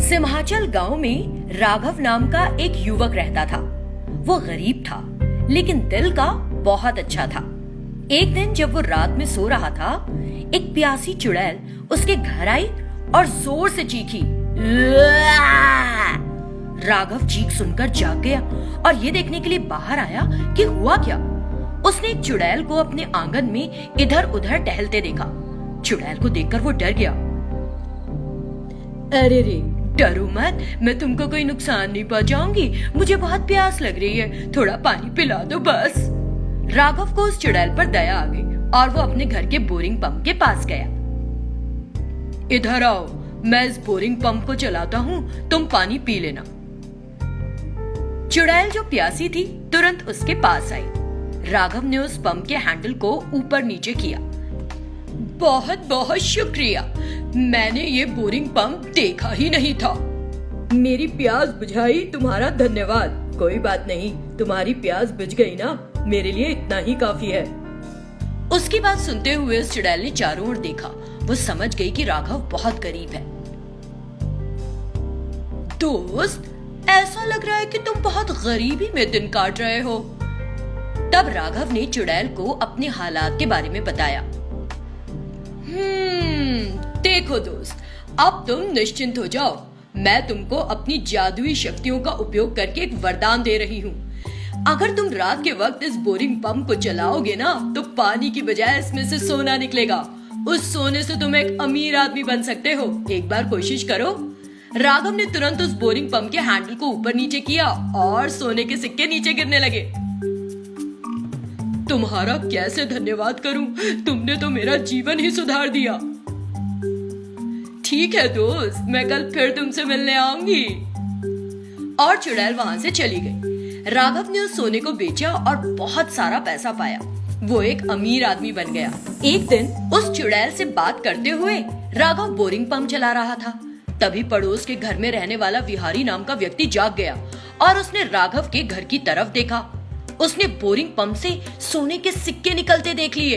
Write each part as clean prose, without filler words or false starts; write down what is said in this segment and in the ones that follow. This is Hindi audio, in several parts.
सिंहाचल गांव में राघव नाम का एक युवक रहता था। वो गरीब था लेकिन दिल का बहुत अच्छा था। एक दिन जब वो रात में सो रहा था, एक प्यासी चुड़ैल उसके घर आई और जोर से चीखी। राघव चीख सुनकर जाग गया और ये देखने के लिए बाहर आया कि हुआ क्या। उसने एक चुड़ैल को अपने आंगन में इधर उधर टहलते देखा। चुड़ैल को देखकर वो डर गया। अरे रे, डरो मत, मैं तुमको कोई नुकसान नहीं पहुंचाऊंगी। मुझे बहुत प्यास लग रही है, थोड़ा पानी पिला दो बस। राघव को उस चुड़ैल पर दया आ गई और वो अपने घर के बोरिंग पंप के पास गया। इधर आओ, मैं इस बोरिंग पंप को चलाता हूँ, तुम पानी पी लेना। चुड़ैल जो प्यासी थी तुरंत उसके पास आई। राघव ने उस पंप के हैंडल को ऊपर नीचे किया। बहुत बहुत शुक्रिया, मैंने ये बोरिंग पंप देखा ही नहीं था। मेरी प्यास बुझाई, तुम्हारा धन्यवाद। कोई बात नहीं, तुम्हारी प्यास बुझ गई ना, मेरे लिए इतना ही काफी है। उसकी बात सुनते हुए उस चुड़ैल ने चारों ओर देखा। वो समझ गई कि राघव बहुत गरीब है। दोस्त, ऐसा लग रहा है कि तुम बहुत गरीबी में दिन काट रहे हो। तब राघव ने चुड़ैल को अपने हालात के बारे में बताया। देखो दोस्त, अब तुम निश्चिंत हो जाओ। मैं तुमको अपनी जादुई शक्तियों का उपयोग करके एक वरदान दे रही हूँ। अगर तुम रात के वक्त इस बोरिंग पंप को चलाओगे ना, तो पानी की बजाय इसमें से सोना निकलेगा। उस सोने से तुम एक अमीर आदमी बन सकते हो। एक बार कोशिश करो। राघव ने तुरंत उस बोरिंग पंप के हैंडल को ऊपर नीचे किया और सोने के सिक्के नीचे गिरने लगे। तुम्हारा कैसे धन्यवाद करूं? तुमने तो मेरा जीवन ही सुधार दिया। ठीक है दोस्त, मैं कल फिर तुमसे मिलने आऊंगी। और चुड़ैल वहां से चली गई। राघव ने उस सोने को बेचा और बहुत सारा पैसा पाया। वो एक अमीर आदमी बन गया। एक दिन उस चुड़ैल से बात करते हुए राघव बोरिंग पंप चला रहा था। तभी पड़ोस के घर में रहने वाला विहारी नाम का व्यक्ति जाग गया और उसने राघव के घर की तरफ देखा। उसने बोरिंग पंप से सोने के सिक्के निकलते देख लिए।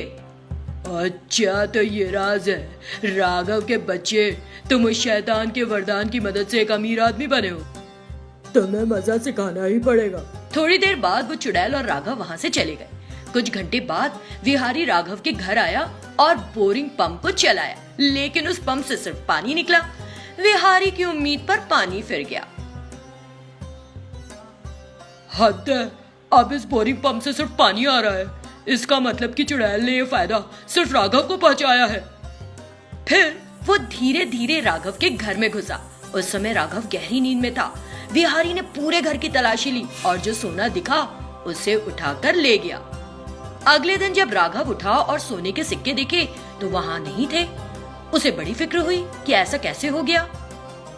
अच्छा, तो ये राज है। राघव के बच्चे, तुम उस शैतान के वरदान की मदद से एक अमीर आदमी बने हो। तुम्हें मजा सिखाना ही पड़ेगा। थोड़ी देर बाद वो चुड़ैल और राघव वहाँ से चले गए। कुछ घंटे बाद विहारी राघव के घर आया और बोरिंग पंप को चलाया, लेकिन उस पंप से सिर्फ पानी निकला। विहारी की उम्मीद पर पानी फिर गया। हद है, अब इस बोरिंग पंप से सिर्फ पानी आ रहा है। इसका मतलब कि चुड़ैल ने ये फायदा सिर्फ राघव को पहुंचाया है। फिर वो धीरे धीरे राघव के घर में घुसा। उस समय राघव गहरी नींद में था। विहारी ने पूरे घर की तलाशी ली और जो सोना दिखा उसे उठाकर ले गया। अगले दिन जब राघव उठा और सोने के सिक्के दिखे तो वहां नहीं थे। उसे बड़ी फिक्र हुई कि ऐसा कैसे हो गया।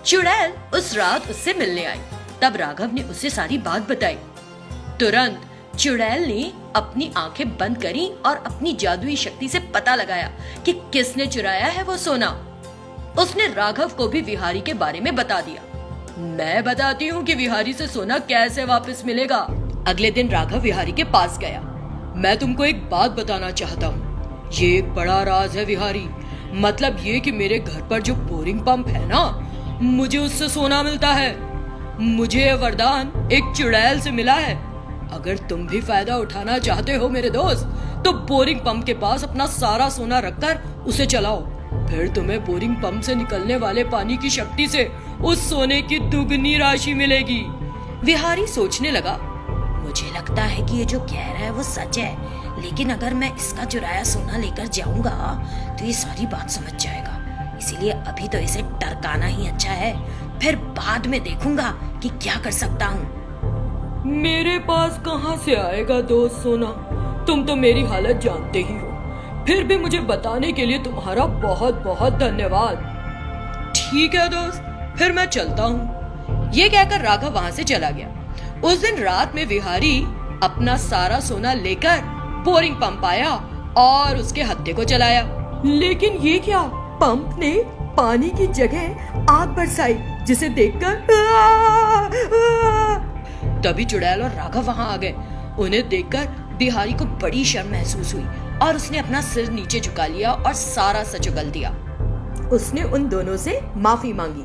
चुड़ैल उस रात उससे मिलने आई। तब राघव ने उसे सारी बात बताई। तुरंत चुड़ैल ने अपनी आंखें बंद करी और अपनी जादुई शक्ति से पता लगाया कि किसने चुराया है वो सोना। उसने राघव को भी विहारी के बारे में बता दिया। मैं बताती हूँ कि विहारी से सोना कैसे वापस मिलेगा। अगले दिन राघव विहारी के पास गया। मैं तुमको एक बात बताना चाहता हूँ। ये एक बड़ा राज है विहारी। मतलब ये कि मेरे घर पर जो बोरिंग पंप है ना, मुझे उससे सोना मिलता है। मुझे ये वरदान एक चुड़ैल से मिला है। अगर तुम भी फायदा उठाना चाहते हो मेरे दोस्त, तो बोरिंग पंप के पास अपना सारा सोना रखकर उसे चलाओ। फिर तुम्हें बोरिंग पंप से निकलने वाले पानी की शक्ति से उस सोने की दुगनी राशि मिलेगी। विहारी सोचने लगा, मुझे लगता है कि ये जो कह रहा है वो सच है, लेकिन अगर मैं इसका चुराया सोना लेकर जाऊंगा तो ये सारी बात समझ जाएगा। इसीलिए अभी तो इसे टरकाना ही अच्छा है, फिर बाद में देखूंगा कि क्या कर सकता हूँ। मेरे पास कहाँ से आएगा दोस्त सोना? तुम तो मेरी हालत जानते ही हो। फिर भी मुझे बताने के लिए तुम्हारा बहुत बहुत धन्यवाद। ठीक है दोस्त, फिर मैं चलता हूँ। ये कहकर राघव वहाँ से चला गया। उस दिन रात में विहारी अपना सारा सोना लेकर बोरिंग पंप आया और उसके हत्थे को चलाया। लेकिन ये क्या, पंप ने पानी की जगह आग बरसाई, जिसे देखकर तभी चुड़ैल और राघव वहां आ गए। उन्हें देखकर बिहारी को बड़ी शर्म महसूस हुई और उसने अपना सिर नीचे झुका लिया और सारा सच उगल दिया। उसने उन दोनों से माफी मांगी।